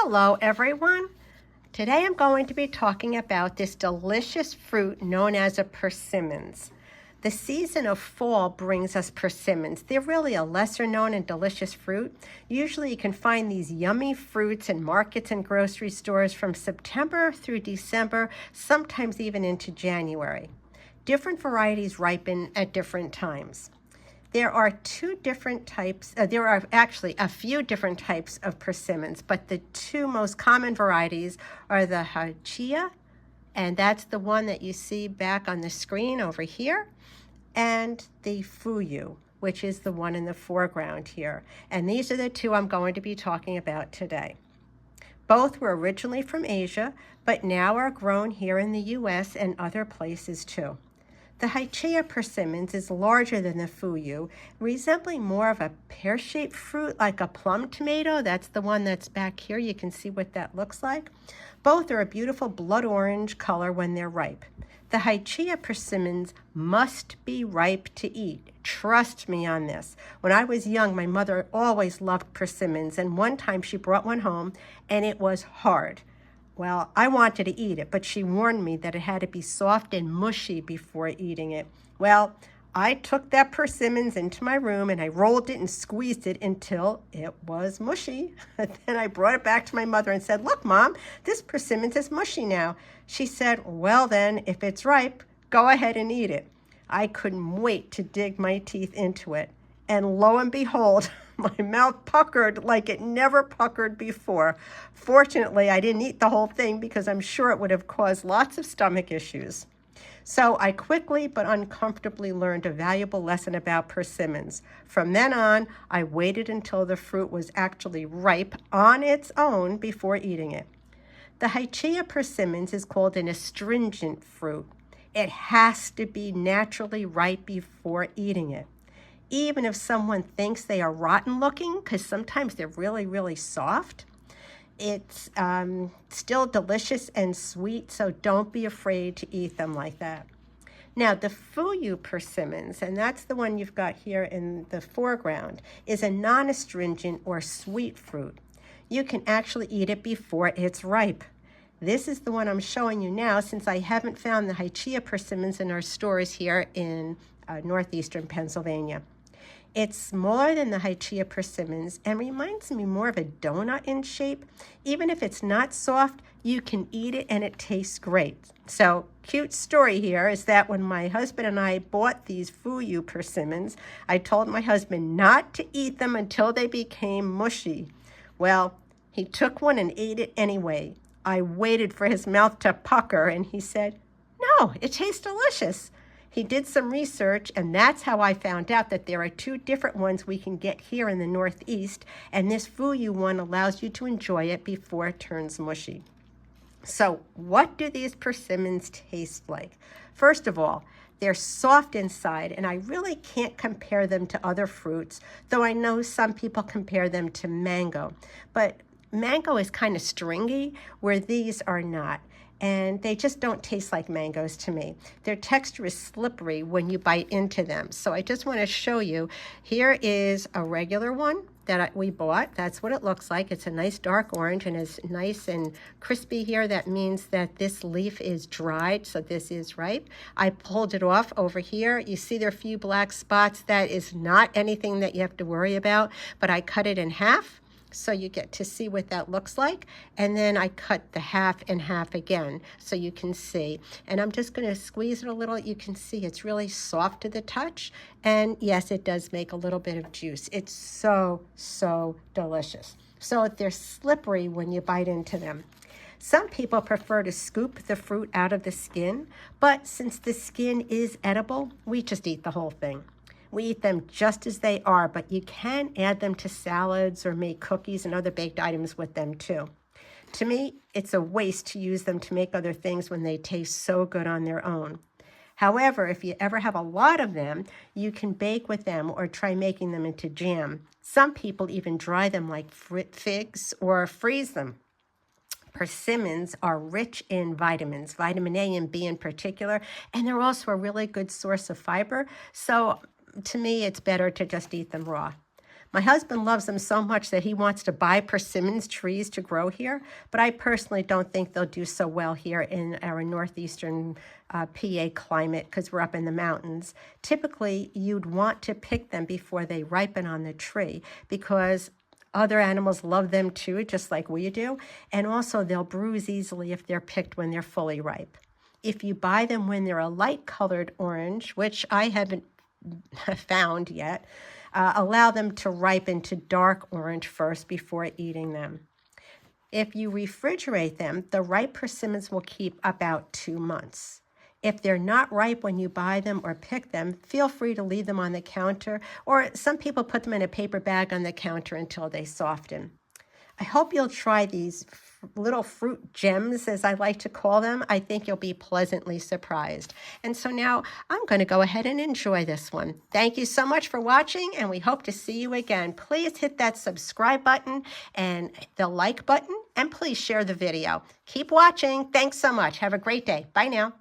Hello everyone. Today I'm going to be talking about this delicious fruit known as a persimmons. The season of fall brings us persimmons. They're really a lesser known and delicious fruit. Usually you can find these yummy fruits in markets and grocery stores from September through December, sometimes even into January. Different varieties ripen at different times. There are two different types, there are actually a few different types of persimmons, but the two most common varieties are the Hachiya, and that's the one that you see back on the screen over here, and the Fuyu, which is the one in the foreground here. And these are the two I'm going to be talking about today. Both were originally from Asia, but now are grown here in the US and other places too. The Hachiya persimmons is larger than the Fuyu, resembling more of a pear-shaped fruit like a plum tomato. That's the one that's back here. You can see what that looks like. Both are a beautiful blood orange color when they're ripe. The Hachiya persimmons must be ripe to eat. Trust me on this. When I was young, my mother always loved persimmons, and one time she brought one home, and it was hard. Well, I wanted to eat it, but she warned me that it had to be soft and mushy before eating it. Well, I took that persimmons into my room and I rolled it and squeezed it until it was mushy. Then I brought it back to my mother and said, "Look, Mom, this persimmons is mushy now." She said, "Well then, if it's ripe, go ahead and eat it." I couldn't wait to dig my teeth into it. And lo and behold, my mouth puckered like it never puckered before. Fortunately, I didn't eat the whole thing because I'm sure it would have caused lots of stomach issues. So I quickly but uncomfortably learned a valuable lesson about persimmons. From then on, I waited until the fruit was actually ripe on its own before eating it. The Hachiya persimmons is called an astringent fruit. It has to be naturally ripe before eating it. Even if someone thinks they are rotten looking, because sometimes they're really, really soft, it's still delicious and sweet, so don't be afraid to eat them like that. Now, the Fuyu persimmons, and that's the one you've got here in the foreground, is a non-astringent or sweet fruit. You can actually eat it before it's ripe. This is the one I'm showing you now since I haven't found the Hachiya persimmons in our stores here in northeastern Pennsylvania. It's smaller than the Hachiya persimmons and reminds me more of a donut in shape. Even if it's not soft, you can eat it and it tastes great. So, cute story here is that when my husband and I bought these Fuyu persimmons, I told my husband not to eat them until they became mushy. Well, he took one and ate it anyway. I waited for his mouth to pucker and he said, "No, it tastes delicious." He did some research, and that's how I found out that there are two different ones we can get here in the Northeast, and this Fuyu one allows you to enjoy it before it turns mushy. So what do these persimmons taste like? First of all, they're soft inside, and I really can't compare them to other fruits, though I know some people compare them to mango. But mango is kind of stringy, where these are not. And they just don't taste like mangoes to me. Their texture is slippery when you bite into them. So I just want to show you, here is a regular one that we bought. That's what it looks like. It's a nice dark orange and is nice and crispy here. That means that this leaf is dried, so this is ripe. I pulled it off over here. You see there are a few black spots. That is not anything that you have to worry about, but I cut it in half. So you get to see what that looks like. And then I cut the half in half again so you can see. And I'm just going to squeeze it a little. You can see it's really soft to the touch. And yes, it does make a little bit of juice. It's so, so delicious. So they're slippery when you bite into them. Some people prefer to scoop the fruit out of the skin, but since the skin is edible, we just eat the whole thing. We eat them just as they are, but you can add them to salads or make cookies and other baked items with them too. To me, it's a waste to use them to make other things when they taste so good on their own. However, if you ever have a lot of them, you can bake with them or try making them into jam. Some people even dry them like figs or freeze them. Persimmons are rich in vitamins, vitamin A and B in particular, and they're also a really good source of fiber. So to me, it's better to just eat them raw. My husband loves them so much that he wants to buy persimmons trees to grow here, but I personally don't think they'll do so well here in our northeastern PA climate because we're up in the mountains. Typically, you'd want to pick them before they ripen on the tree because other animals love them too, just like we do, and also they'll bruise easily if they're picked when they're fully ripe. If you buy them when they're a light-colored orange, which I haven't found yet, allow them to ripen to dark orange first before eating them. If you refrigerate them, the ripe persimmons will keep about 2 months. If they're not ripe when you buy them or pick them, feel free to leave them on the counter, or some people put them in a paper bag on the counter until they soften. I hope you'll try these little fruit gems, as I like to call them. I think you'll be pleasantly surprised. And so now I'm going to go ahead and enjoy this one. Thank you so much for watching, and we hope to see you again. Please hit that subscribe button and the like button, and please share the video. Keep watching. Thanks so much. Have a great day. Bye now.